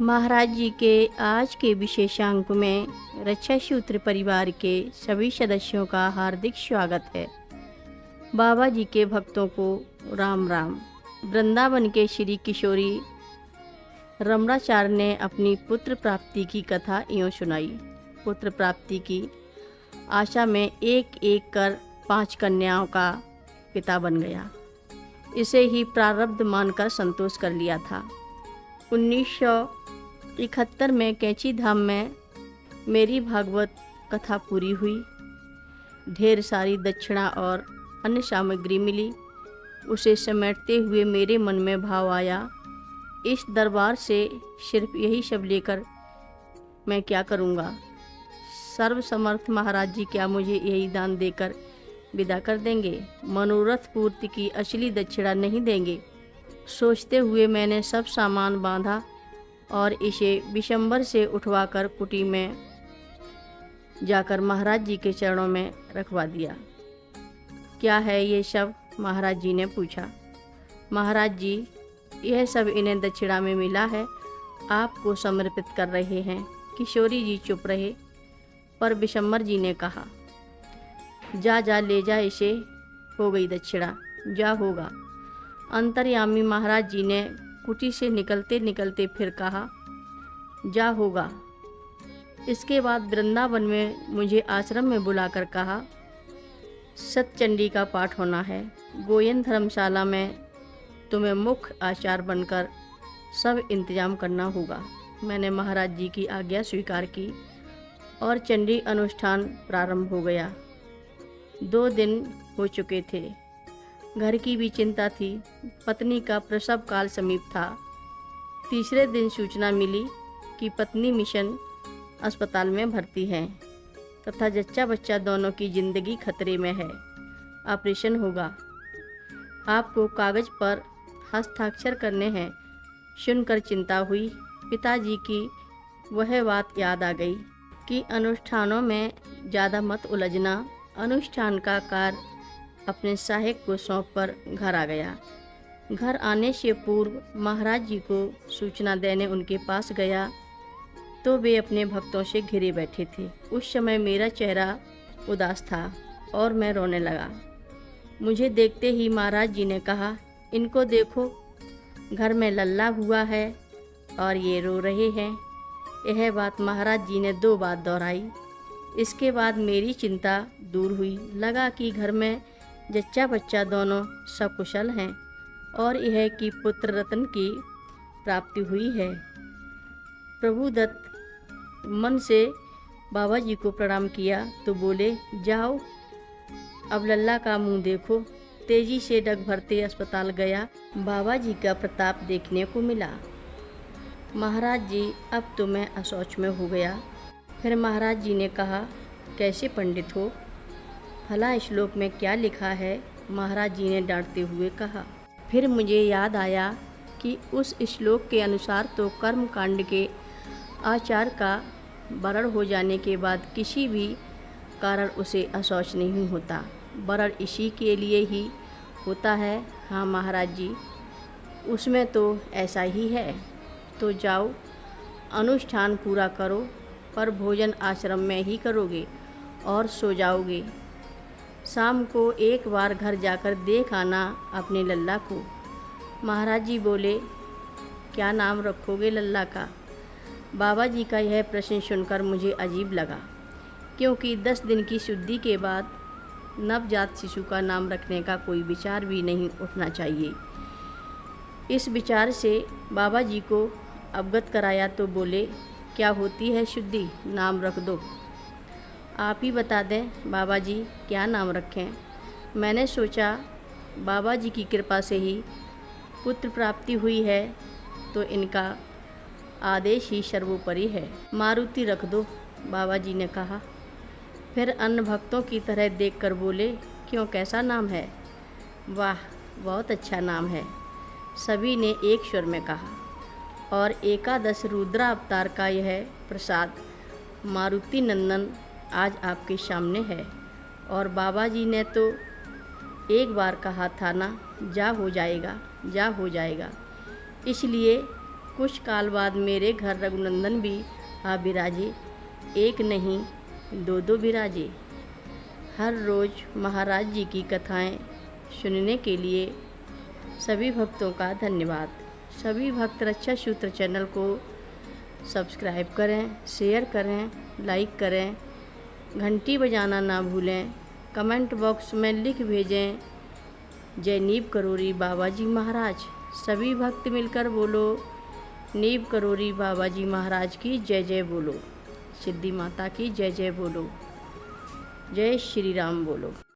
महाराज जी के आज के विशेषांक में रक्षा सूत्र परिवार के सभी सदस्यों का हार्दिक स्वागत है। बाबा जी के भक्तों को राम राम। वृंदावन के श्री किशोरी रमणाचार्य ने अपनी पुत्र प्राप्ति की कथा यूँ सुनाई। पुत्र प्राप्ति की आशा में एक एक कर 5 कन्याओं का पिता बन गया। इसे ही प्रारब्ध मानकर संतोष कर लिया था। 1971 में कैंची धाम में मेरी भागवत कथा पूरी हुई। ढेर सारी दक्षिणा और अन्य सामग्री मिली। उसे समेटते हुए मेरे मन में भाव आया, इस दरबार से सिर्फ यही सब लेकर मैं क्या करूँगा। सर्वसमर्थ महाराज जी क्या मुझे यही दान देकर विदा कर देंगे? मनोरथ पूर्ति की असली दक्षिणा नहीं देंगे। सोचते हुए मैंने सब सामान बांधा और इसे विशंबर से उठवाकर कुटी में जाकर महाराज जी के चरणों में रखवा दिया। क्या है ये सब? महाराज जी ने पूछा। महाराज जी, यह सब इन्हें दक्षिणा में मिला है, आपको समर्पित कर रहे हैं। किशोरी जी चुप रहे, पर विशंबर जी ने कहा, जा जा ले जा, इसे हो गई दक्षिणा, जा होगा। अंतर्यामी महाराज जी ने कुटी से निकलते निकलते फिर कहा, जा होगा। इसके बाद वृंदावन में मुझे आश्रम में बुलाकर कहा, सतचंडी का पाठ होना है। गोयन धर्मशाला में तुम्हें मुख्य आचार्य बनकर सब इंतजाम करना होगा। मैंने महाराज जी की आज्ञा स्वीकार की और चंडी अनुष्ठान प्रारंभ हो गया। 2 दिन हो चुके थे। घर की भी चिंता थी। पत्नी का प्रसव काल समीप था। तीसरे दिन सूचना मिली कि पत्नी मिशन अस्पताल में भर्ती है तथा जच्चा बच्चा दोनों की जिंदगी खतरे में है। ऑपरेशन होगा। आपको कागज पर हस्ताक्षर करने हैं। सुनकर चिंता हुई। पिताजी की वह बात याद आ गई कि अनुष्ठानों में ज़्यादा मत उलझना। अनुष्ठान का कार्य अपने सहायक को सौंप कर घर आ गया। घर आने से पूर्व महाराज जी को सूचना देने उनके पास गया तो वे अपने भक्तों से घिरे बैठे थे। उस समय मेरा चेहरा उदास था और मैं रोने लगा। मुझे देखते ही महाराज जी ने कहा, इनको देखो, घर में लल्ला हुआ है और ये रो रहे हैं। यह बात महाराज जी ने 2 बार दोहराई। इसके बाद मेरी चिंता दूर हुई। लगा कि घर में जच्चा बच्चा दोनों सकुशल हैं और यह कि पुत्र रत्न की प्राप्ति हुई है। प्रभु दत्त मन से बाबा जी को प्रणाम किया तो बोले, जाओ अब लल्ला का मुंह देखो। तेजी से डग भरते अस्पताल गया। बाबा जी का प्रताप देखने को मिला। महाराज जी, अब तो मैं अशौच में हो गया। फिर महाराज जी ने कहा, कैसे पंडित हो? भला श्लोक में क्या लिखा है? महाराज जी ने डांटते हुए कहा। फिर मुझे याद आया कि उस श्लोक के अनुसार तो कर्म कांड के आचार का वरण हो जाने के बाद किसी भी कारण उसे अशौच नहीं होता। वरण इसी के लिए ही होता है। हाँ महाराज जी, उसमें तो ऐसा ही है। तो जाओ, अनुष्ठान पूरा करो, पर भोजन आश्रम में ही करोगे और सो जाओगे। शाम को एक बार घर जाकर देख आना अपने लल्ला को। महाराज जी बोले, क्या नाम रखोगे लल्ला का? बाबा जी का यह प्रश्न सुनकर मुझे अजीब लगा, क्योंकि 10 दिन की शुद्धि के बाद नवजात शिशु का नाम रखने का कोई विचार भी नहीं उठना चाहिए। इस विचार से बाबा जी को अवगत कराया तो बोले, क्या होती है शुद्धि? नाम रख दो। आप ही बता दें बाबा जी, क्या नाम रखें? मैंने सोचा बाबा जी की कृपा से ही पुत्र प्राप्ति हुई है तो इनका आदेश ही सर्वोपरि है। मारुति रख दो, बाबा जी ने कहा। फिर अन्य भक्तों की तरह देखकर बोले, क्यों, कैसा नाम है? वाह, बहुत अच्छा नाम है, सभी ने एक स्वर में कहा। और एकादश रुद्रा अवतार का यह प्रसाद मारुति नंदन आज आपके सामने है। और बाबा जी ने तो एक बार कहा था ना, जा हो जाएगा, जा हो जाएगा। इसलिए कुछ काल बाद मेरे घर रघुनंदन भी आ बिराजे, एक नहीं दो दो बिराजे। हर रोज़ महाराज जी की कथाएं सुनने के लिए सभी भक्तों का धन्यवाद। सभी भक्त रक्षा सूत्र चैनल को सब्सक्राइब करें, शेयर करें, लाइक करें, घंटी बजाना ना भूलें। कमेंट बॉक्स में लिख भेजें जय नीव करोरी बाबा जी महाराज। सभी भक्त मिलकर बोलो नीव करोरी बाबा जी महाराज की जय जय बोलो, सिद्धि माता की जय जय बोलो, जय श्री राम बोलो।